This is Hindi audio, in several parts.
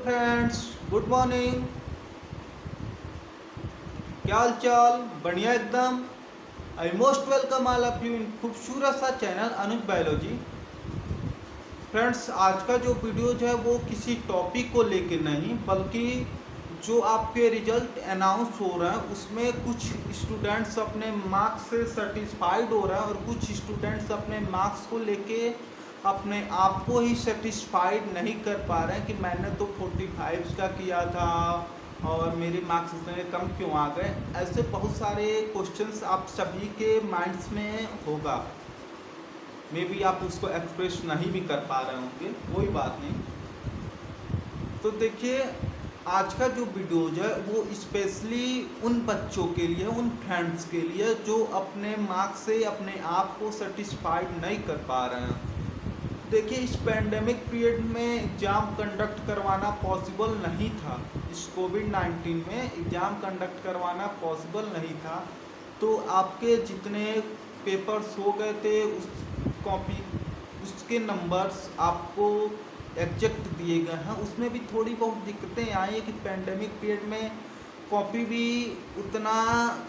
Friends, good morning. क्या हाल चाल? बढ़िया एकदम। I most welcome all of you in खूबसूरत सा चैनल अनुज बायोलॉजी। फ्रेंड्स, आज का जो वीडियो जो है वो किसी टॉपिक को लेके नहीं, बल्कि जो आपके रिजल्ट अनाउंस हो रहा है उसमें कुछ स्टूडेंट्स अपने मार्क्स से सेटिस्फाइड हो रहा है और कुछ स्टूडेंट्स अपने मार्क्स को लेके अपने आप को ही सेटिस्फाइड नहीं कर पा रहे हैं कि मैंने तो 45 का किया था और मेरे मार्क्स इतने कम क्यों आ गए। ऐसे बहुत सारे क्वेश्चंस आप सभी के माइंड्स में होगा। मे बी आप उसको एक्सप्रेस नहीं भी कर पा रहे होंगे, कोई बात नहीं। तो देखिए, आज का जो वीडियोज है वो स्पेशली उन बच्चों के लिए, उन फ्रेंड्स के लिए जो अपने मार्क्स से अपने आप को सेटिस्फाइड नहीं कर पा रहे हैं। देखिए, इस पैंडेमिक पीरियड में एग्ज़ाम कंडक्ट करवाना पॉसिबल नहीं था। इस कोविड-19 में एग्ज़ाम कंडक्ट करवाना पॉसिबल नहीं था। तो आपके जितने पेपर्स हो गए थे उस कॉपी उसके नंबर्स आपको एग्जैक्ट दिए गए हैं। उसमें भी थोड़ी बहुत दिक्कतें आई है कि पैंडेमिक पीरियड में कॉपी भी उतना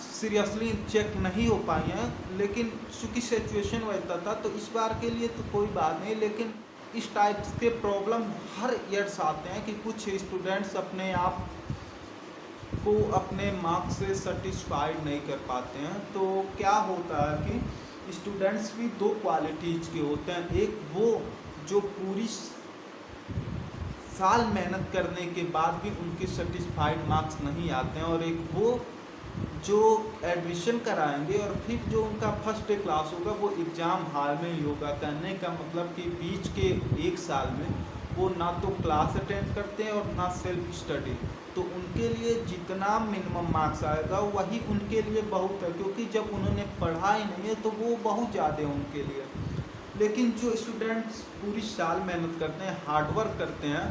सीरियसली चेक नहीं हो पाई हैं, लेकिन चूँकि सिचुएशन वैसा था तो इस बार के लिए तो कोई बात नहीं। लेकिन इस टाइप के प्रॉब्लम हर ईयर्स आते हैं कि कुछ स्टूडेंट्स अपने आप को अपने मार्क्स से सेटिस्फाइड नहीं कर पाते हैं। तो क्या होता है कि स्टूडेंट्स भी दो क्वालिटीज़ के होते हैं। एक वो जो पूरी साल मेहनत करने के बाद भी उनके सेटिस्फाइड मार्क्स नहीं आते हैं, और एक वो जो एडमिशन कराएंगे और फिर जो उनका फर्स्ट डे क्लास होगा वो एग्ज़ाम हॉल में ही होगा। कहने का मतलब कि बीच के एक साल में वो ना तो क्लास अटेंड करते हैं और ना सेल्फ स्टडी। तो उनके लिए जितना मिनिमम मार्क्स आएगा वही उनके लिए बहुत है, क्योंकि जब उन्होंने पढ़ा ही नहीं है तो वो बहुत ज़्यादा है उनके लिए। लेकिन जो स्टूडेंट्स पूरी साल मेहनत करते हैं, हार्डवर्क करते हैं,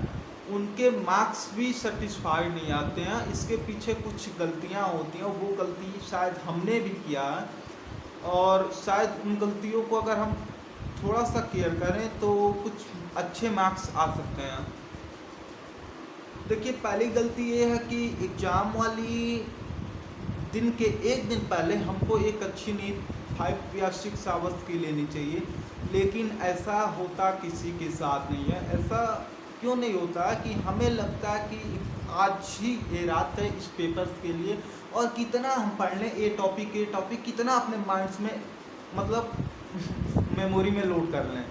उनके मार्क्स भी सेटिस्फाइड नहीं आते हैं। इसके पीछे कुछ गलतियां होती हैं, वो गलती शायद हमने भी किया है और शायद उन गलतियों को अगर हम थोड़ा सा केयर करें तो कुछ अच्छे मार्क्स आ सकते हैं। देखिए, पहली गलती ये है कि एग्ज़ाम वाली दिन के एक दिन पहले हमको एक अच्छी नींद 5 या 6 आवर्स की लेनी चाहिए, लेकिन ऐसा होता किसी के साथ नहीं है। ऐसा क्यों नहीं होता कि हमें लगता है कि आज ही ये रात है इस पेपर्स के लिए, और कितना हम पढ़ लें ये टॉपिक कितना अपने माइंड्स में मतलब मेमोरी में लोड कर लें।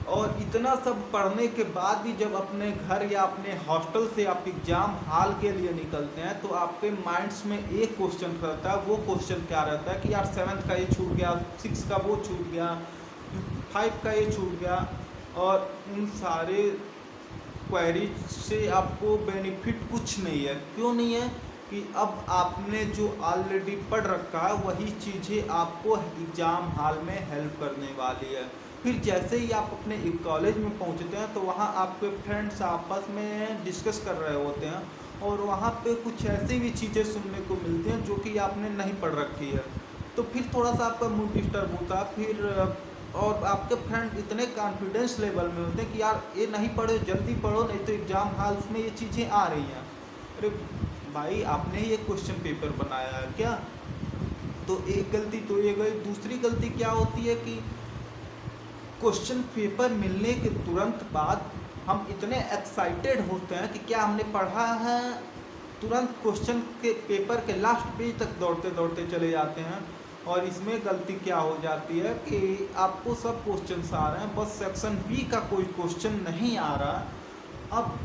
और इतना सब पढ़ने के बाद भी जब अपने घर या अपने हॉस्टल से आप एग्ज़ाम हॉल के लिए निकलते हैं तो आपके माइंड्स में एक क्वेश्चन रहता है। वो क्वेश्चन क्या रहता है कि यार 7th का ये छूट गया, 6 का वो छूट गया, 5 का ये छूट गया। और उन सारे क्वेरीज से आपको बेनिफिट कुछ नहीं है। क्यों नहीं है? कि अब आपने जो ऑलरेडी पढ़ रखा है वही चीज़ें आपको एग्ज़ाम हॉल में हेल्प करने वाली है। फिर जैसे ही आप अपने एक कॉलेज में पहुंचते हैं तो वहां आपके फ्रेंड्स आपस में डिस्कस कर रहे होते हैं और वहां पे कुछ ऐसी भी चीज़ें सुनने को मिलती हैं जो कि आपने नहीं पढ़ रखी है। तो फिर थोड़ा सा आपका मूड डिस्टर्ब होता है। फिर और आपके फ्रेंड इतने कॉन्फिडेंस लेवल में होते हैं कि यार ये नहीं पढ़ो, जल्दी पढ़ो, नहीं तो एग्ज़ाम हॉल्स में ये चीज़ें आ रही हैं। अरे भाई, आपने ये क्वेश्चन पेपर बनाया है क्या? तो एक गलती तो ये गई। दूसरी गलती क्या होती है कि क्वेश्चन पेपर मिलने के तुरंत बाद हम इतने एक्साइटेड होते हैं कि क्या हमने पढ़ा है, तुरंत क्वेश्चन के पेपर के लास्ट पेज तक दौड़ते दौड़ते चले जाते हैं। और इसमें गलती क्या हो जाती है कि आपको सब क्वेश्चन आ रहे हैं, बस सेक्शन बी का कोई क्वेश्चन नहीं आ रहा। अब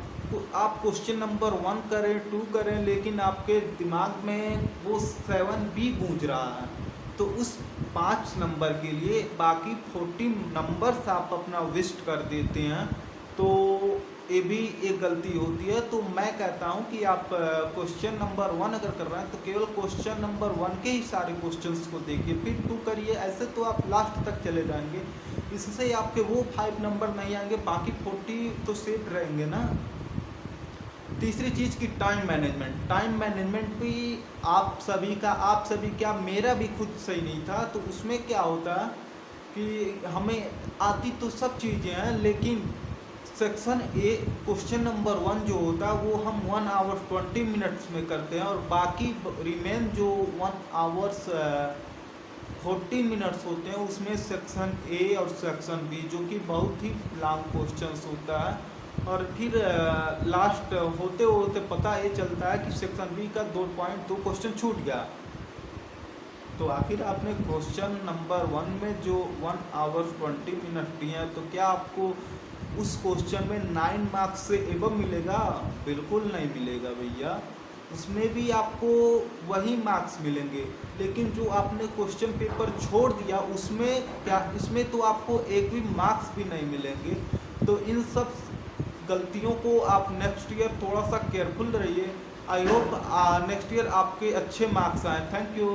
आप क्वेश्चन नंबर 1 करें, 2 करें, लेकिन आपके दिमाग में वो 7B गूंज रहा है। तो उस 5 नंबर के लिए बाकी 40 नंबर्स आप अपना वेस्ट कर देते हैं। तो ये भी एक गलती होती है। तो मैं कहता हूँ कि आप क्वेश्चन नंबर 1 अगर कर रहे हैं तो केवल क्वेश्चन नंबर 1 के ही सारे क्वेश्चंस को देखिए, फिर 2 करिए। ऐसे तो आप लास्ट तक चले जाएंगे, इससे आपके वो 5 नंबर नहीं आएंगे, बाकी 40 तो सेफ रहेंगे ना। तीसरी चीज़ की टाइम मैनेजमेंट भी आप सभी क्या, मेरा भी खुद सही नहीं था। तो उसमें क्या होता है कि हमें आती तो सब चीज़ें हैं, लेकिन सेक्शन ए क्वेश्चन नंबर 1 जो होता है वो हम 1 आवर 20 मिनट्स में करते हैं, और बाकी रिमेन जो 1 आवर्स 40 मिनट्स होते हैं उसमें सेक्शन ए और सेक्शन बी जो कि बहुत ही लॉन्ग क्वेश्चंस होता है, और फिर लास्ट होते होते पता ये चलता है कि सेक्शन बी का 2.2 क्वेश्चन छूट गया। तो आखिर आपने क्वेश्चन नंबर 1 में जो 1 आवर 20 मिनट दिए हैं, तो क्या आपको उस क्वेश्चन में 9 मार्क्स से एबव मिलेगा? बिल्कुल नहीं मिलेगा भैया, उसमें भी आपको वही मार्क्स मिलेंगे। लेकिन जो आपने क्वेश्चन पेपर छोड़ दिया उसमें क्या, इसमें तो आपको एक भी मार्क्स भी नहीं मिलेंगे। तो इन सब गलतियों को आप नेक्स्ट ईयर थोड़ा सा केयरफुल रहिए। आई होप नेक्स्ट ईयर आपके अच्छे मार्क्स आए। Thank you.